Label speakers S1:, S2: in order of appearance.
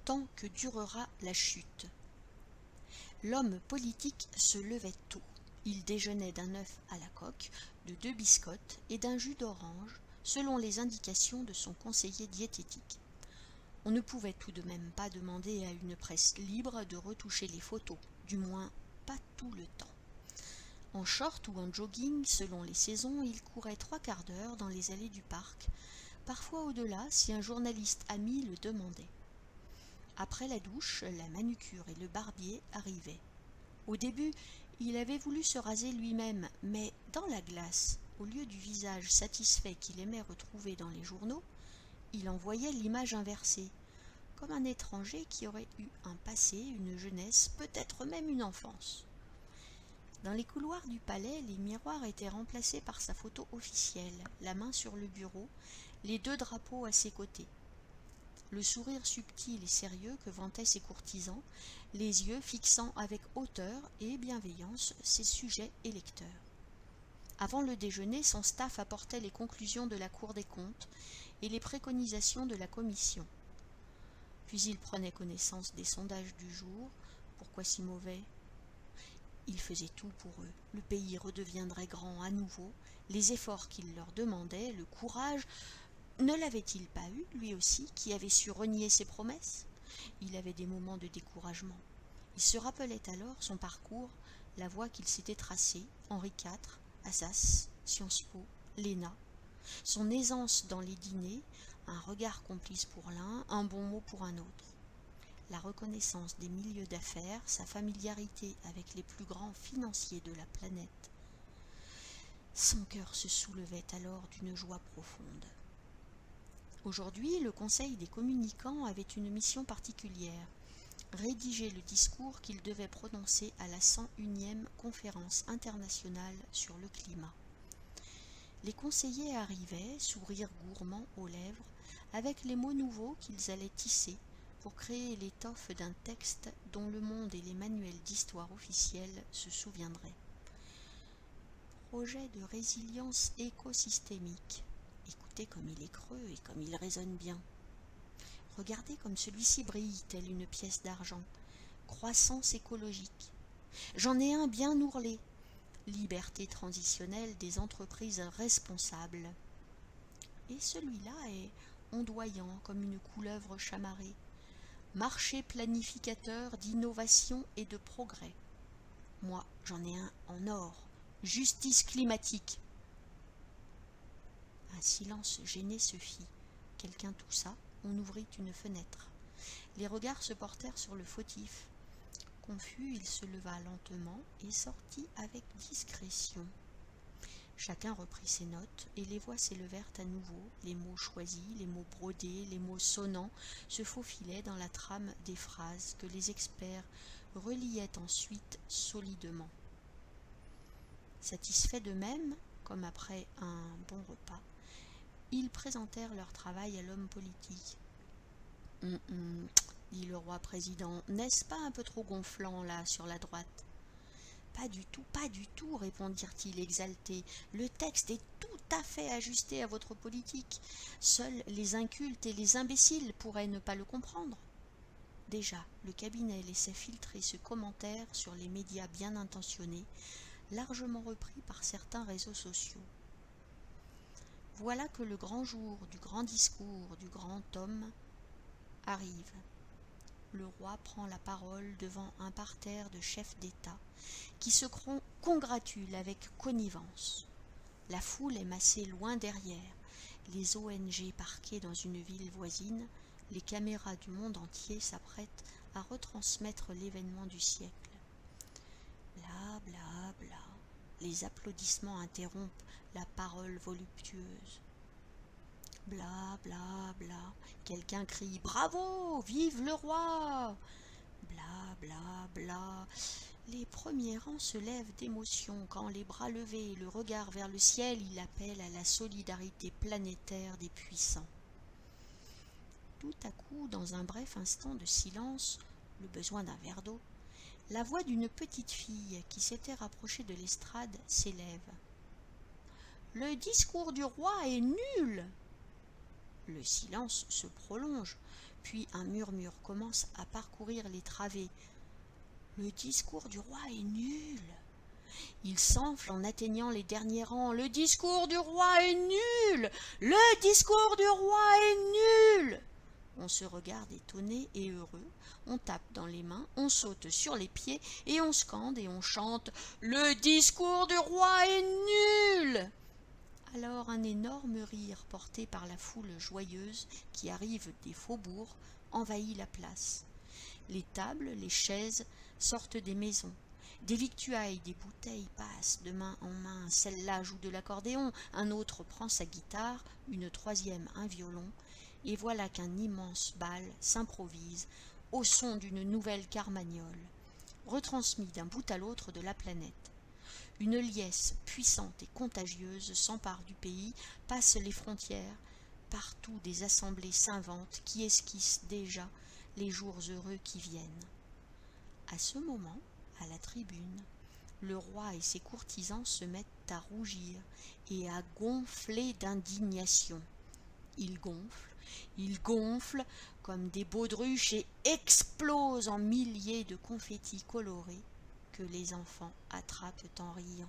S1: tant que durera la chute. L'homme politique se levait tôt. Il déjeunait d'un œuf à la coque, de 2 biscottes et d'un jus d'orange, selon les indications de son conseiller diététique. On ne pouvait tout de même pas demander à une presse libre de retoucher les photos, du moins pas tout le temps. En short ou en jogging, selon les saisons, il courait 3/4 d'heure dans les allées du parc, parfois au-delà si un journaliste ami le demandait. Après la douche, la manucure et le barbier arrivaient. Au début, il avait voulu se raser lui-même, mais dans la glace, au lieu du visage satisfait qu'il aimait retrouver dans les journaux, il en voyait l'image inversée, comme un étranger qui aurait eu un passé, une jeunesse, peut-être même une enfance. Dans les couloirs du palais, les miroirs étaient remplacés par sa photo officielle, la main sur le bureau, les 2 drapeaux à ses côtés. Le sourire subtil et sérieux que vantaient ses courtisans, les yeux fixant avec hauteur et bienveillance ses sujets et lecteurs. Avant le déjeuner, son staff apportait les conclusions de la Cour des comptes et les préconisations de la commission. Puis il prenait connaissance des sondages du jour. Pourquoi si mauvais ? Il faisait tout pour eux. Le pays redeviendrait grand à nouveau. Les efforts qu'il leur demandait, le courage, ne l'avait-il pas eu, lui aussi, qui avait su renier ses promesses ? Il avait des moments de découragement. Il se rappelait alors son parcours, la voie qu'il s'était tracée, Henri IV, Assas, Sciences Po, l'ENA, son aisance dans les dîners, un regard complice pour l'un, un bon mot pour un autre. La reconnaissance des milieux d'affaires, sa familiarité avec les plus grands financiers de la planète. Son cœur se soulevait alors d'une joie profonde. Aujourd'hui, le Conseil des communicants avait une mission particulière, rédiger le discours qu'il devait prononcer à la 101e conférence internationale sur le climat. Les conseillers arrivaient, sourire gourmand aux lèvres, avec les mots nouveaux qu'ils allaient tisser pour créer l'étoffe d'un texte dont le monde et les manuels d'histoire officiels se souviendraient. Projet de résilience écosystémique. Écoutez comme il est creux et comme il résonne bien. Regardez comme celui-ci brille, telle une pièce d'argent. Croissance écologique. J'en ai un bien ourlé. Liberté transitionnelle des entreprises responsables. Et celui-là est ondoyant comme une couleuvre chamarrée. Marché planificateur d'innovation et de progrès. Moi, j'en ai un en or. Justice climatique. Un silence gêné se fit. Quelqu'un toussa, on ouvrit une fenêtre. Les regards se portèrent sur le fautif. Confus, il se leva lentement et sortit avec discrétion. Chacun reprit ses notes, et les voix s'élevèrent à nouveau, les mots choisis, les mots brodés, les mots sonnants se faufilaient dans la trame des phrases que les experts reliaient ensuite solidement. Satisfaits d'eux-mêmes, comme après un bon repas, ils présentèrent leur travail à l'homme politique. Dit le roi président, n'est-ce pas un peu trop gonflant, là, sur la droite ? Pas du tout, répondirent-ils exaltés. Le texte est tout à fait ajusté à votre politique. Seuls les incultes et les imbéciles pourraient ne pas le comprendre. Déjà, le cabinet laissait filtrer ce commentaire sur les médias bien intentionnés, largement repris par certains réseaux sociaux. Voilà que le grand jour du grand discours du grand homme arrive. Le roi prend la parole devant un parterre de chefs d'État qui se congratulent avec connivence. La foule est massée loin derrière, les ONG parquées dans une ville voisine, les caméras du monde entier s'apprêtent à retransmettre l'événement du siècle. Bla bla bla. Les applaudissements interrompent la parole voluptueuse. Bla bla bla. Quelqu'un crie « Bravo ! Vive le roi !» Bla bla bla. Les premiers rangs se lèvent d'émotion quand, les bras levés et le regard vers le ciel, il appelle à la solidarité planétaire des puissants. Tout à coup, dans un bref instant de silence, le besoin d'un verre d'eau, la voix d'une petite fille qui s'était rapprochée de l'estrade s'élève. « Le discours du roi est nul !» Le silence se prolonge, Puis un murmure commence à parcourir les travées. Le discours du roi est nul. Il s'enfle en atteignant les derniers rangs. Le discours du roi est nul. Le discours du roi est nul. On se regarde étonné et heureux, on tape dans les mains, on saute sur les pieds et on scande et on chante « Le discours du roi est nul !» Alors un énorme rire porté par la foule joyeuse qui arrive des faubourgs envahit la place. Les tables, les chaises sortent des maisons. Des victuailles, des bouteilles passent de main en main. Celle-là joue de l'accordéon, un autre prend sa guitare, une troisième un violon. Et voilà qu'un immense bal s'improvise au son d'une nouvelle carmagnole, retransmis d'un bout à l'autre de la planète. Une liesse puissante et contagieuse s'empare du pays, passe les frontières. Partout des assemblées s'inventent qui esquissent déjà les jours heureux qui viennent. À ce moment, à la tribune, le roi et ses courtisans se mettent à rougir et à gonfler d'indignation. Ils gonflent comme des baudruches et explosent en milliers de confettis colorés que les enfants attrapent en riant.